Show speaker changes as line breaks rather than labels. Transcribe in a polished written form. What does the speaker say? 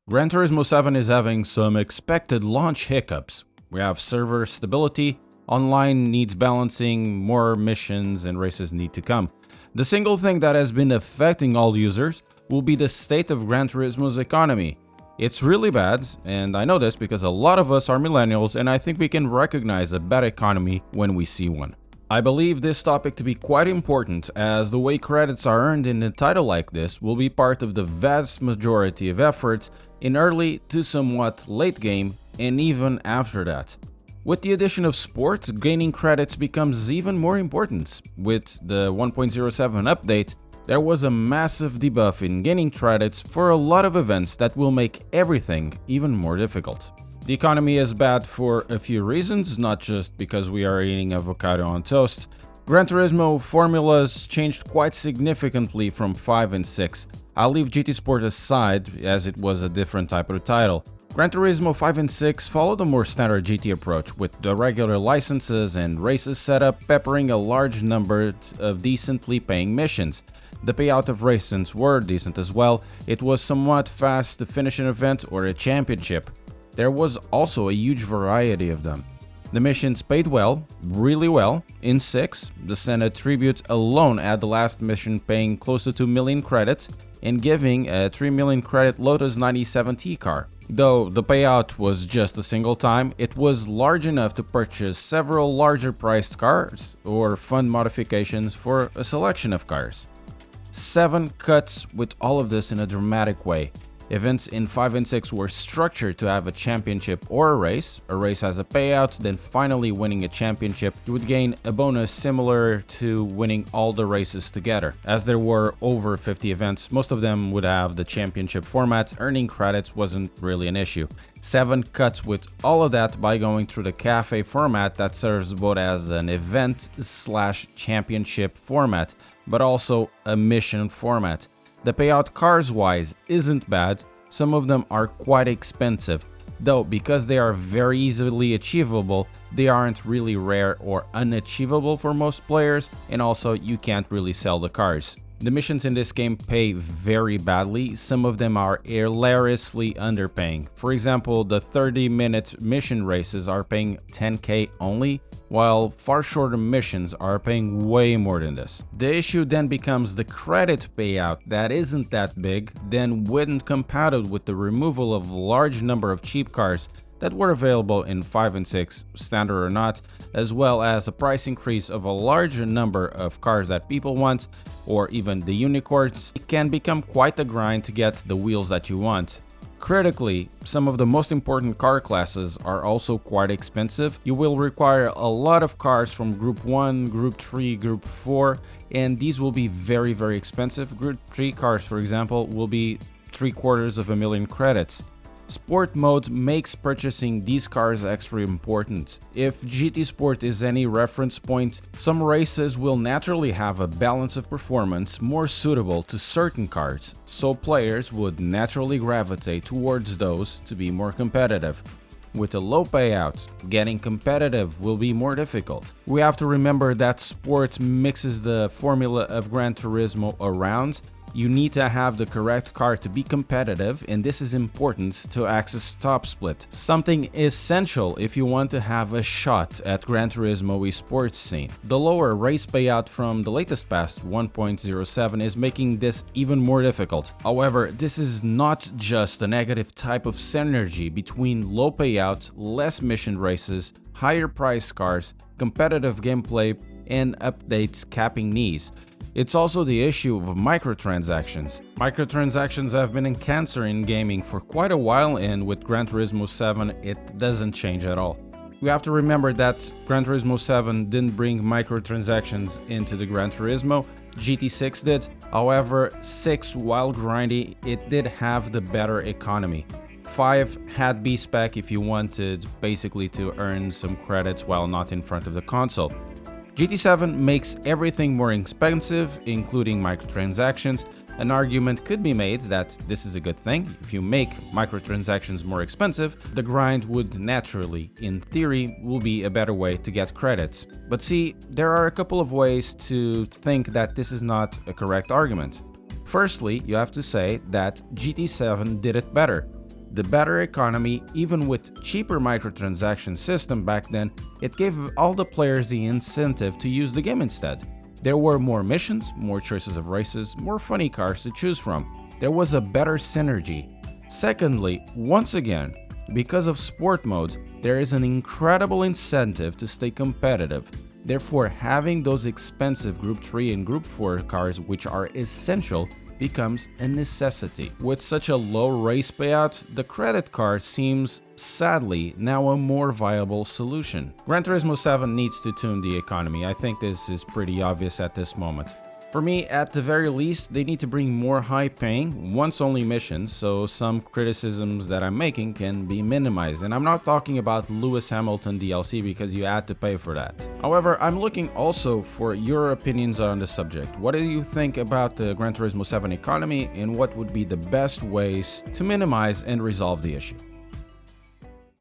Gran Turismo 7 is having some expected launch hiccups. We have server stability, online needs balancing, more missions and races need to come. The single thing that has been affecting all users will be the state of Gran Turismo's economy. It's really bad, and I know this because a lot of us are millennials and I think we can recognize a bad economy when we see one. I believe this topic to be quite important, as the way credits are earned in a title like this will be part of the vast majority of efforts in early to somewhat late game and even after that. With the addition of sports, gaining credits becomes even more important. With the 1.07 update, there was a massive debuff in gaining credits for a lot of events that will make everything even more difficult. The economy is bad for a few reasons, not just because we are eating avocado on toast. Gran Turismo formulas changed quite significantly from 5 and 6. I'll leave GT Sport aside, as it was a different type of title. Gran Turismo 5 and 6 followed a more standard GT approach, with the regular licenses and races set up peppering a large number of decently paying missions. The payout of races were decent as well. It was somewhat fast to finish an event or a championship. There was also a huge variety of them. The missions paid well, really well. In 6, the Senna Tribute alone had the last mission paying close to 2 million credits and giving a 3 million credit Lotus 97T car. Though the payout was just a single time, it was large enough to purchase several larger priced cars or fund modifications for a selection of cars. 7 cuts with all of this in a dramatic way. Events in 5 and 6 were structured to have a championship or a race. A race has a payout, then finally winning a championship, you would gain a bonus similar to winning all the races together. As there were over 50 events, most of them would have the championship format. Earning credits wasn't really an issue. 7 cuts with all of that by going through the cafe format that serves both as an event/championship format, but also a mission format. The payout cars-wise isn't bad, some of them are quite expensive, though because they are very easily achievable, they aren't really rare or unachievable for most players, and also you can't really sell the cars. The missions in this game pay very badly, some of them are hilariously underpaying. For example, the 30-minute mission races are paying 10k only, while far shorter missions are paying way more than this. The issue then becomes the credit payout that isn't that big, then when compounded with the removal of a large number of cheap cars that were available in 5 and 6, standard or not, as well as a price increase of a larger number of cars that people want, or even the unicorns, it can become quite a grind to get the wheels that you want. Critically, some of the most important car classes are also quite expensive. You will require a lot of cars from Group 1, Group 3, Group 4, and these will be very expensive. Group 3 cars, for example, will be 750,000 credits. Sport mode makes purchasing these cars extra important. If GT Sport is any reference point, some races will naturally have a balance of performance more suitable to certain cars, so players would naturally gravitate towards those to be more competitive. With a low payout, getting competitive will be more difficult. We have to remember that sport mixes the formula of Gran Turismo around. You need to have the correct car to be competitive, and this is important to access top split, something essential if you want to have a shot at Gran Turismo esports scene. The lower race payout from the latest patch 1.07 is making this even more difficult. However, this is not just a negative type of synergy between low payout, less mission races, higher price cars, competitive gameplay, and updates capping knees. It's also the issue of microtransactions. Microtransactions have been a cancer in gaming for quite a while, and with Gran Turismo 7 it doesn't change at all. We have to remember that Gran Turismo 7 didn't bring microtransactions into the Gran Turismo, GT6 did. However, 6, while grindy, it did have the better economy. 5 had B-spec if you wanted basically to earn some credits while not in front of the console. GT7 makes everything more expensive, including microtransactions. An argument could be made that this is a good thing. If you make microtransactions more expensive, the grind would naturally, in theory, will be a better way to get credits. But see, there are a couple of ways to think that this is not a correct argument. Firstly, you have to say that GT7 did it better. The better economy, even with cheaper microtransaction system back then, it gave all the players the incentive to use the game instead. There were more missions, more choices of races, more funny cars to choose from. There was a better synergy. Secondly, once again, because of sport modes, there is an incredible incentive to stay competitive. Therefore, having those expensive Group 3 and Group 4 cars, which are essential, becomes a necessity. With such a low race payout, the credit card seems, sadly, now a more viable solution. Gran Turismo 7 needs to tune the economy. I think this is pretty obvious at this moment. For me, at the very least, they need to bring more high-paying, once-only missions, so some criticisms that I'm making can be minimized. And I'm not talking about Lewis Hamilton DLC because you had to pay for that. However, I'm looking also for your opinions on the subject. What do you think about the Gran Turismo 7 economy, and what would be the best ways to minimize and resolve the issue?